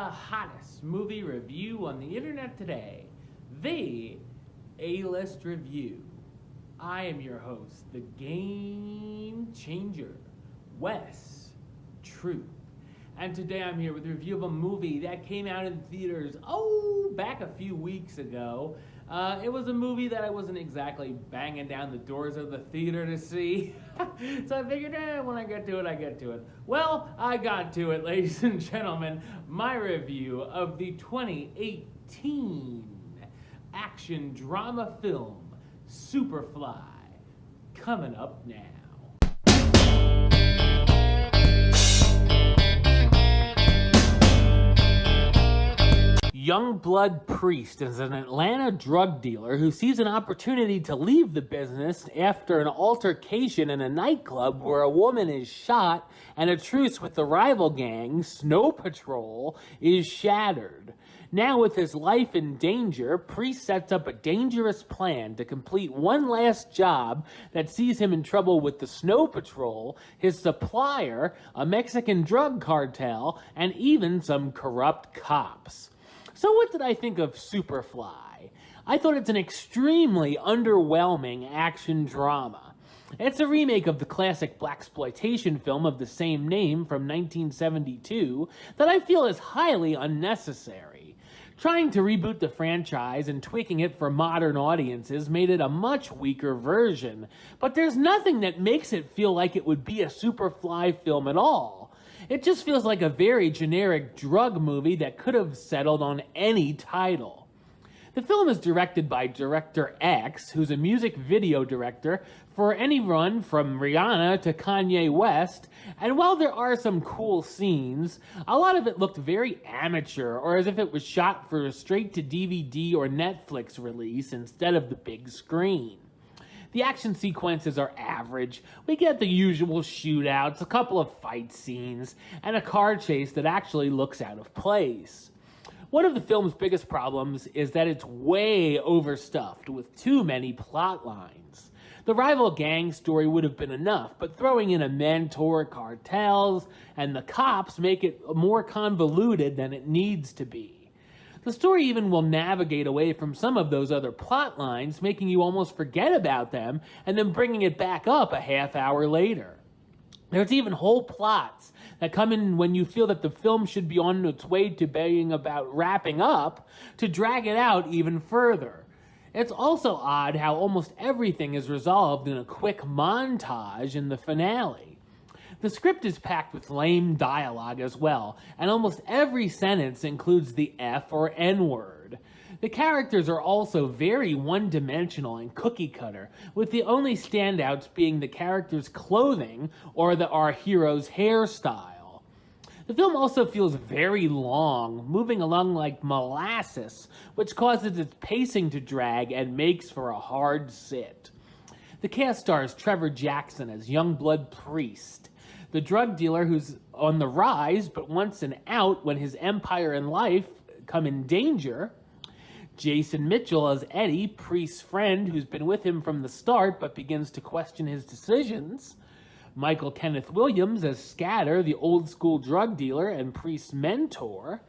hottest movie review on the internet today, the A-List Review. I am your host, the Game Changer, Wes Truth. And today I'm here with a review of a movie that came out in theaters, back a few weeks ago. It was a movie that I wasn't exactly banging down the doors of the theater to see. So I figured, when I get to it, I get to it. Well, I got to it, ladies and gentlemen. My review of the 2018 action drama film, Superfly, coming up now. Youngblood Priest is an Atlanta drug dealer who sees an opportunity to leave the business after an altercation in a nightclub where a woman is shot and a truce with the rival gang, Snow Patrol, is shattered. Now with his life in danger, Priest sets up a dangerous plan to complete one last job that sees him in trouble with the Snow Patrol, his supplier, a Mexican drug cartel, and even some corrupt cops. So what did I think of Superfly? I thought it's an extremely underwhelming action drama. It's a remake of the classic blaxploitation film of the same name from 1972 that I feel is highly unnecessary. Trying to reboot the franchise and tweaking it for modern audiences made it a much weaker version, but there's nothing that makes it feel like it would be a Superfly film at all. It just feels like a very generic drug movie that could have settled on any title. The film is directed by Director X, who's a music video director for anyone from Rihanna to Kanye West, and while there are some cool scenes, a lot of it looked very amateur, or as if it was shot for a straight-to-DVD or Netflix release instead of the big screen. The action sequences are average. We get the usual shootouts, a couple of fight scenes, and a car chase that actually looks out of place. One of the film's biggest problems is that it's way overstuffed with too many plot lines. The rival gang story would have been enough, but throwing in a mentor, cartels, and the cops make it more convoluted than it needs to be. The story even will navigate away from some of those other plot lines, making you almost forget about them and then bringing it back up a half hour later. There's even whole plots that come in when you feel that the film should be on its way to being about wrapping up to drag it out even further. It's also odd how almost everything is resolved in a quick montage in the finale. The script is packed with lame dialogue as well, and almost every sentence includes the F or N word. The characters are also very one-dimensional and cookie-cutter, with the only standouts being the characters' clothing or our hero's hairstyle. The film also feels very long, moving along like molasses, which causes its pacing to drag and makes for a hard sit. The cast stars Trevor Jackson as Youngblood Priest, the drug dealer who's on the rise but wants an out when his empire and life come in danger. Jason Mitchell as Eddie, Priest's friend who's been with him from the start but begins to question his decisions. Michael Kenneth Williams as Scatter, the old-school drug dealer and Priest's mentor.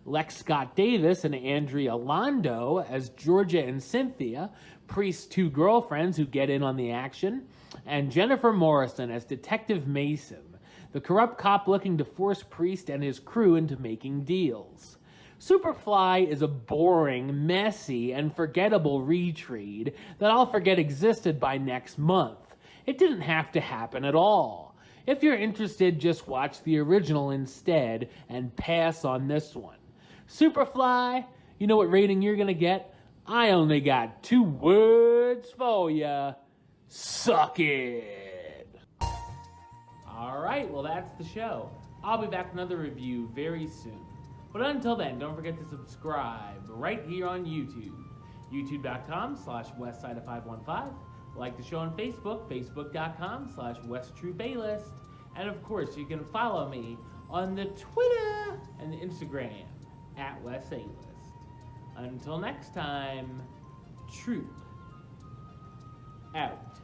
Lex Scott Davis and Andrea Londo as Georgia and Cynthia, Priest's two girlfriends who get in on the action. And Jennifer Morrison as Detective Mason, the corrupt cop looking to force Priest and his crew into making deals. Superfly is a boring, messy, and forgettable retread that I'll forget existed by next month. It didn't have to happen at all. If you're interested, just watch the original instead and pass on this one. Superfly, you know what rating you're gonna get? I only got 2 words for ya. Suck it! Alright, well that's the show. I'll be back with another review very soon. But until then, don't forget to subscribe right here on YouTube. youtube.com/westside515. Like the show on Facebook, facebook.com/WestTrueBaylist. And of course, you can follow me on the Twitter and the Instagram @WesAlist. Until next time, Troop out.